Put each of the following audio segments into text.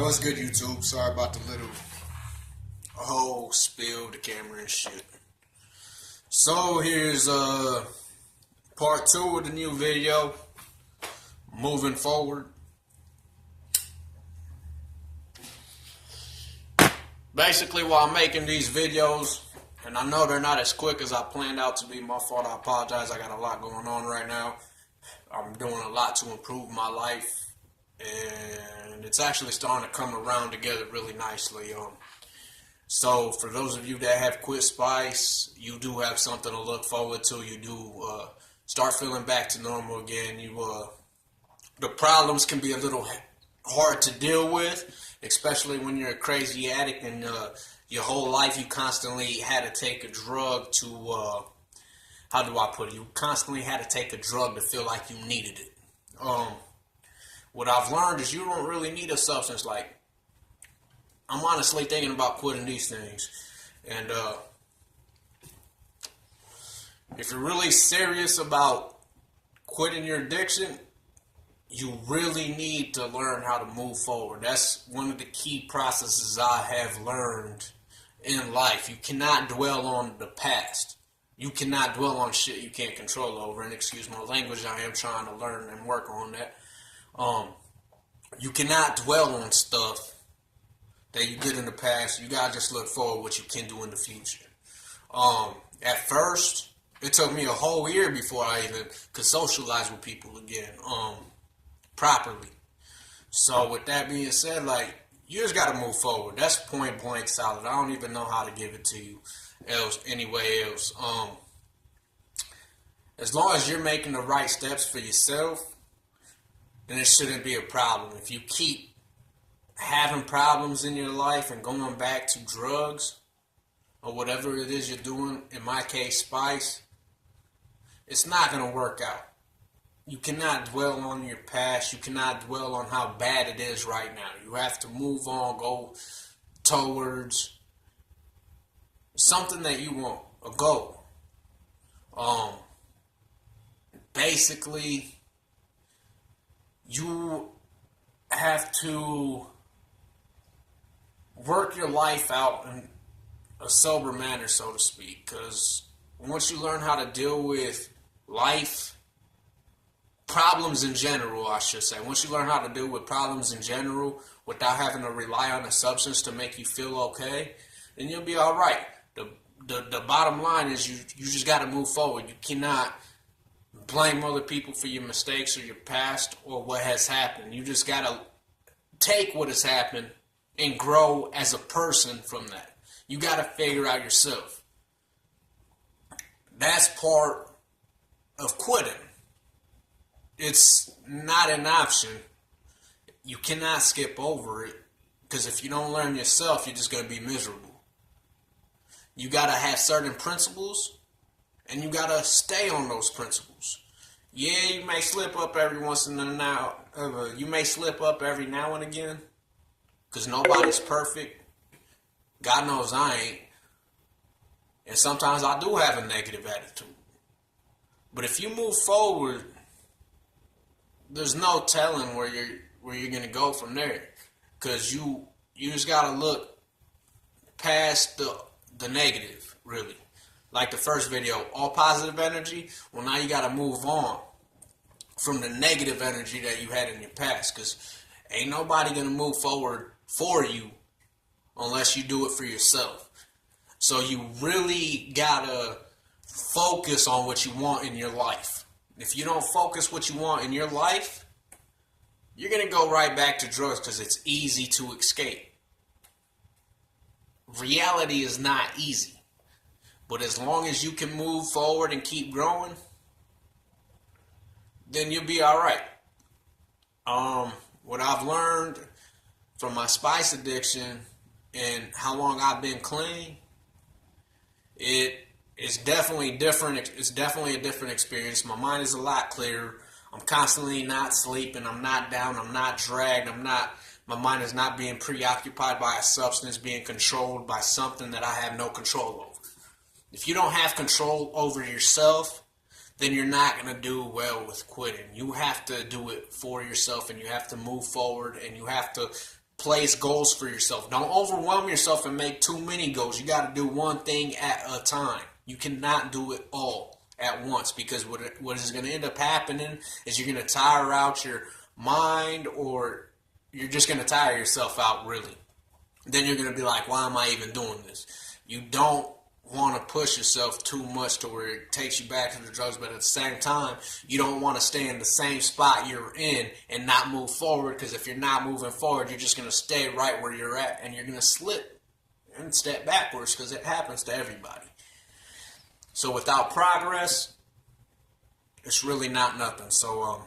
What's good, YouTube? Sorry about the little whole spill, the camera and shit. So here's part 2 of the new video. Moving forward. Basically, while I'm making these videos, and I know they're not as quick as I planned out to be, my fault, I apologize. I got a lot going on right now. I'm doing a lot to improve my life, and it's actually starting to come around together really nicely. So for those of you that have quit Spice, you do have something to look forward to. You do start feeling back to normal again. The problems can be a little hard to deal with, especially when you're a crazy addict and your whole life you constantly had to take a drug to, how do I put it? You constantly had to take a drug to feel like you needed it. What I've learned is you don't really need a substance. Like, I'm honestly thinking about quitting these things. And if you're really serious about quitting your addiction, you really need to learn how to move forward. That's one of the key processes I have learned in life. You cannot dwell on the past. You cannot dwell on shit you can't control over. And excuse my language, I am trying to learn and work on that. You cannot dwell on stuff that you did in the past. You gotta just look forward what you can do in the future. At first, it took me a whole year before I even could socialize with people again. Properly. So with that being said, like, you just gotta move forward. That's point blank solid. I don't even know how to give it to you else. As long as you're making the right steps for yourself, then it shouldn't be a problem. If you keep having problems in your life and going back to drugs or whatever it is you're doing, in my case, Spice, it's not gonna work out. You cannot dwell on your past. You cannot dwell on how bad it is right now. You have to move on, go towards something that you want, a goal. Basically, you have to work your life out in a sober manner, so to speak, because once you learn how to deal with life, problems in general, I should say. Once you learn how to deal with problems in general without having to rely on a substance to make you feel okay, then you'll be all right. The bottom line is you just got to move forward. You cannot blame other people for your mistakes or your past or what has happened. You just got to take what has happened and grow as a person from that. You got to figure out yourself. That's part of quitting. It's not an option. You cannot skip over it, because if you don't learn yourself, you're just going to be miserable. You got to have certain principles, and you got to stay on those principles. Yeah, you may slip up every once in a now. You may slip up every now and again, because nobody's perfect. God knows I ain't. And sometimes I do have a negative attitude. But if you move forward, there's no telling where you're gonna go from there, because you just gotta look past the negative, really. Like the first video, all positive energy. Well, now you gotta move on from the negative energy that you had in your past, because ain't nobody gonna move forward for you unless you do it for yourself. So you really gotta focus on what you want in your life. If you don't focus what you want in your life, you're going to go right back to drugs, because it's easy to escape. Reality is not easy. But as long as you can move forward and keep growing, then you'll be all right. What I've learned from my Spice addiction and how long I've been clean, it's definitely different. It's definitely a different experience. My mind is a lot clearer. I'm constantly not sleeping. I'm not down. I'm not dragged. My mind is not being preoccupied by a substance, being controlled by something that I have no control over. If you don't have control over yourself, then you're not going to do well with quitting. You have to do it for yourself, and you have to move forward, and you have to place goals for yourself. Don't overwhelm yourself and make too many goals. You got to do one thing at a time. You cannot do it all at once, because what is going to end up happening is you're going to tire out your mind, or you're just going to tire yourself out, really. Then you're going to be like, why am I even doing this? You don't want to push yourself too much to where it takes you back to the drugs, but at the same time, you don't want to stay in the same spot you're in and not move forward, because if you're not moving forward, you're just going to stay right where you're at, and you're going to slip and step backwards, because it happens to everybody. So without progress, it's really not nothing. So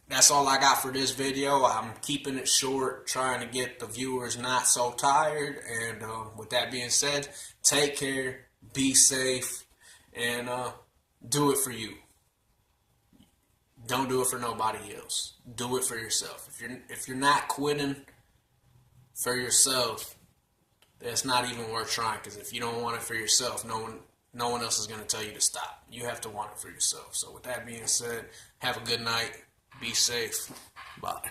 that's all I got for this video. I'm keeping it short, trying to get the viewers not so tired. And with that being said, take care, be safe, and do it for you. Don't do it for nobody else. Do it for yourself. If you're not quitting for yourself, that's not even worth trying. Because if you don't want it for yourself, no one else is going to tell you to stop. You have to want it for yourself. So with that being said, have a good night. Be safe. Bye.